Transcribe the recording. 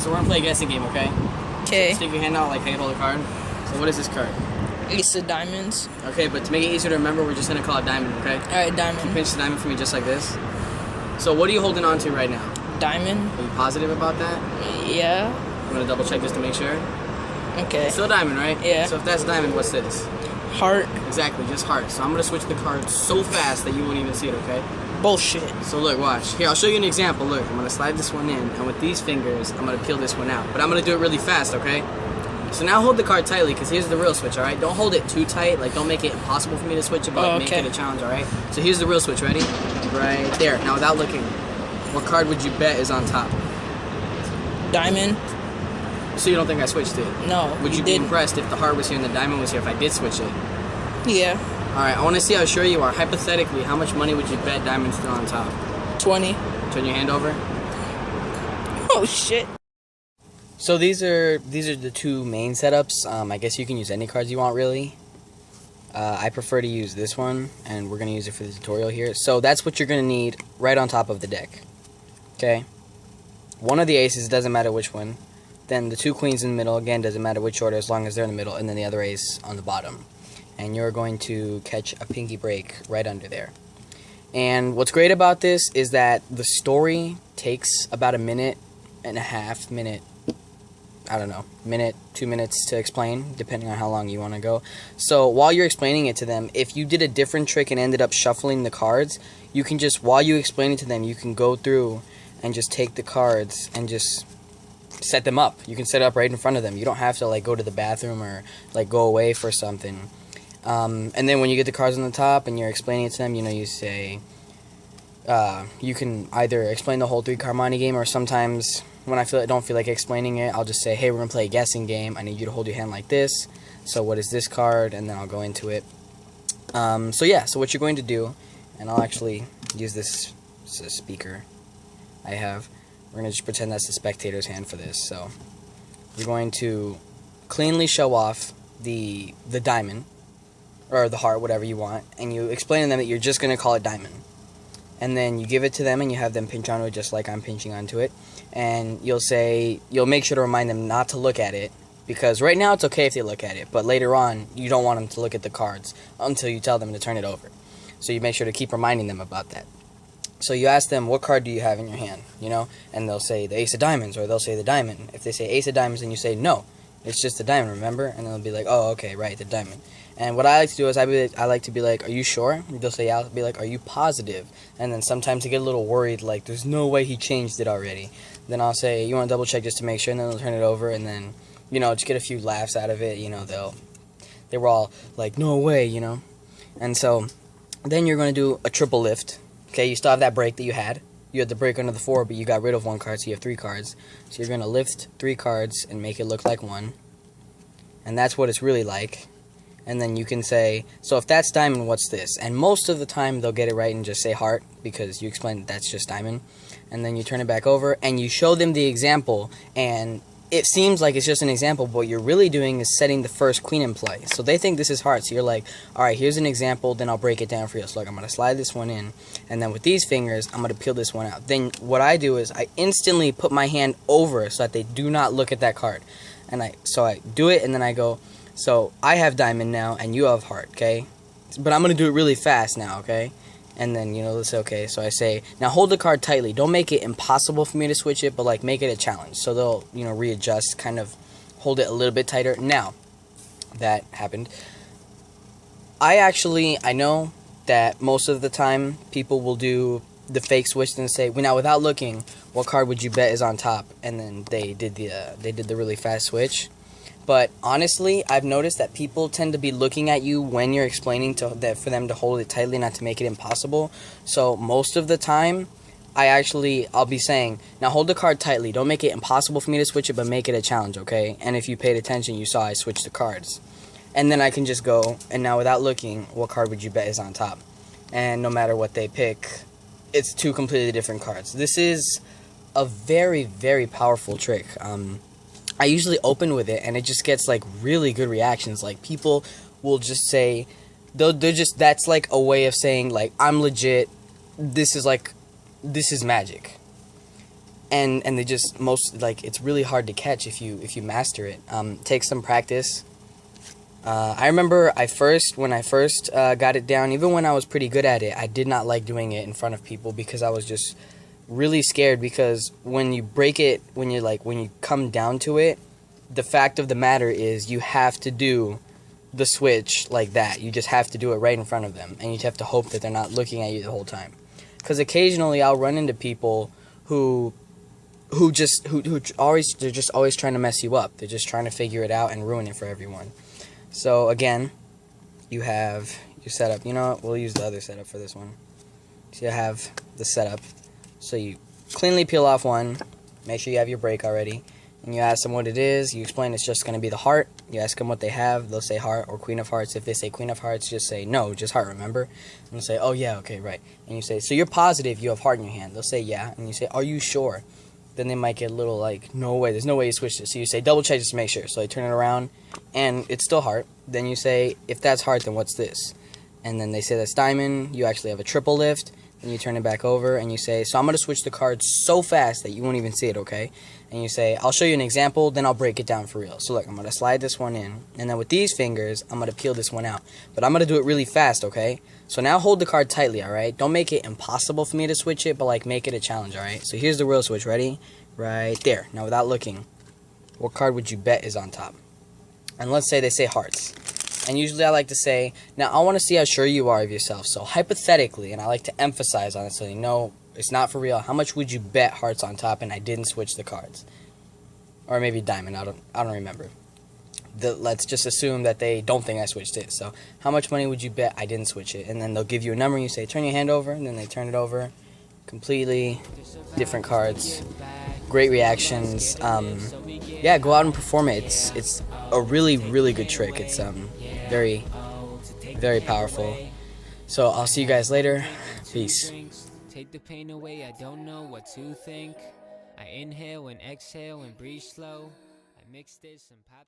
so we're gonna play a guessing game, okay? Okay. Stick your hand out like, hey, hold a card. So what is this card? Ace of diamonds. Okay, but to make it easier to remember, we're just gonna call it diamond, okay? Alright, diamond. You pinch the diamond for me just like this. So what are you holding on to right now? Diamond. Are you positive about that? Yeah. I'm gonna double check just to make sure. Okay. Still diamond, right? Yeah. So if that's diamond, what's this? Heart. Exactly, just heart. So I'm gonna switch the card so fast that you won't even see it, okay? Bullshit. So look, watch. Here, I'll show you an example. Look, I'm gonna slide this one in, and with these fingers, I'm gonna peel this one out. But I'm gonna do it really fast, okay? So now hold the card tightly, because here's the real switch, alright? Don't hold it too tight, like don't make it impossible for me to switch it, but like, make it a challenge, alright? So here's the real switch, ready? Right there. Now without looking, what card would you bet is on top? Diamond. So you don't think I switched it? No. Would you be impressed if the heart was here and the diamond was here if I did switch it? Yeah. Alright, I want to see how sure you are. Hypothetically, how much money would you bet diamond's still on top? 20. Turn your hand over. Oh shit. So these are the two main setups. I guess you can use any cards you want, really. I prefer to use this one, and we're going to use it for the tutorial here. So that's what you're going to need right on top of the deck. Okay? One of the aces, doesn't matter which one. Then the two queens in the middle, again, doesn't matter which order as long as they're in the middle. And then the other ace on the bottom. And you're going to catch a pinky break right under there. And what's great about this is that the story takes about a minute and a half, I don't know, minute, 2 minutes to explain, depending on how long you want to go. So while you're explaining it to them, if you did a different trick and ended up shuffling the cards, you can just, while you explain it to them, you can go through and just take the cards and just set them up. You can set it up right in front of them. You don't have to like go to the bathroom or like go away for something. And then when you get the cards on the top and you're explaining it to them, you know, you say, you can either explain the whole 3-card Monte game, or sometimes when I don't feel like explaining it, I'll just say, hey, we're going to play a guessing game. I need you to hold your hand like this. So what is this card? And then I'll go into it. So yeah, so what you're going to do, and I'll actually use this as a speaker I have. We're going to just pretend that's the spectator's hand for this. So you're going to cleanly show off the diamond, or the heart, whatever you want, and you explain to them that you're just going to call it diamond. And then you give it to them and you have them pinch onto it just like I'm pinching onto it. And you'll make sure to remind them not to look at it, because right now it's okay if they look at it, but later on you don't want them to look at the cards until you tell them to turn it over. So you make sure to keep reminding them about that. So you ask them, what card do you have in your hand, you know? And they'll say the ace of diamonds, or they'll say the diamond. If they say ace of diamonds, then you say, no, it's just the diamond, remember? And they'll be like, oh, okay, right, the diamond. And what I like to do is I like to be like, are you sure? They'll say, yeah. I'll be like, are you positive? And then sometimes they get a little worried, like, there's no way he changed it already. Then I'll say, you want to double check just to make sure? And then they'll turn it over, and then, you know, just get a few laughs out of it. You know, they were all like, no way, you know. And so then you're going to do a triple lift. Okay, you still have that break that you had. You had the break under the 4, but you got rid of 1 card, so you have 3 cards. So you're going to lift 3 cards and make it look like 1. And that's what it's really like. And then you can say, so if that's diamond, what's this? And most of the time they'll get it right and just say heart, because you explained that's just diamond. And then you turn it back over and you show them the example, and it seems like it's just an example, but what you're really doing is setting the first queen in play. So they think this is heart, so you're like, alright, here's an example, then I'll break it down for you. So like, I'm going to slide this one in, and then with these fingers, I'm going to peel this one out. Then what I do is I instantly put my hand over so that they do not look at that card. And so I do it, and then I go, so I have diamond now, and you have heart, okay? But I'm going to do it really fast now, okay? And then, you know, let's say, okay, so I say, now hold the card tightly. Don't make it impossible for me to switch it, but, like, make it a challenge. So they'll, you know, readjust, kind of hold it a little bit tighter. Now, that happened. I know that most of the time people will do the fake switch and say, well, now without looking, what card would you bet is on top? And then they did the really fast switch. But honestly, I've noticed that people tend to be looking at you when you're explaining for them to hold it tightly, not to make it impossible. So most of the time, I'll be saying, now hold the card tightly. Don't make it impossible for me to switch it, but make it a challenge, okay? And if you paid attention, you saw I switched the cards. And then I can just go, and now without looking, what card would you bet is on top? And no matter what they pick, it's 2 completely different cards. This is a very, very powerful trick. I usually open with it, and it just gets, like, really good reactions. Like, people will just say, that's, like, a way of saying, like, I'm legit, this is magic. and they just most like it's really hard to catch if you master it. Takes some practice. I remember when I first got it down, even when I was pretty good at it, I did not like doing it in front of people because I was just really scared. Because when you break it, when you come down to it, the fact of the matter is you have to do the switch like that. You just have to do it right in front of them, and you have to hope that they're not looking at you the whole time. Because occasionally I'll run into people who always they're just always trying to mess you up. They're just trying to figure it out and ruin it for everyone. So again, you have your setup. You know what? We'll use the other setup for this one. So you have the setup. So you cleanly peel off one. Make sure you have your brake already. And you ask them what it is. You explain it's just going to be the heart. You ask them what they have. They'll say heart or queen of hearts. If they say queen of hearts, just say no, just heart, remember? And they'll say, oh yeah, okay, right. And you say, so you're positive you have heart in your hand? They'll say yeah. And you say, are you sure? Then they might get a little like, no way, there's no way you switched it. So you say, double check just to make sure. So they turn it around, and it's still heart. Then you say, if that's heart, then what's this? And then they say that's diamond. You actually have a triple lift. Then you turn it back over, and you say, so I'm going to switch the cards so fast that you won't even see it, okay? And you say, I'll show you an example, then I'll break it down for real. So look, I'm going to slide this one in, and then with these fingers, I'm going to peel this one out. But I'm going to do it really fast, okay? So now hold the card tightly, alright? Don't make it impossible for me to switch it, but like make it a challenge, alright? So here's the real switch, ready? Right there. Now without looking, what card would you bet is on top? And let's say they say hearts. And usually I like to say, now I want to see how sure you are of yourself. So hypothetically, and I like to emphasize on it so you know it's not for real, how much would you bet hearts on top and I didn't switch the cards? Or maybe diamond, I don't remember. Let's just assume that they don't think I switched it. So how much money would you bet I didn't switch it? And then they'll give you a number and you say, turn your hand over, and then they turn it over. Completely different cards. Great reactions. Yeah, go out and perform it. It's a really, really good trick. It's very, very powerful. So I'll see you guys later. Peace. Take the pain away, I don't know what to think. I inhale and exhale and breathe slow. I mix this and pop.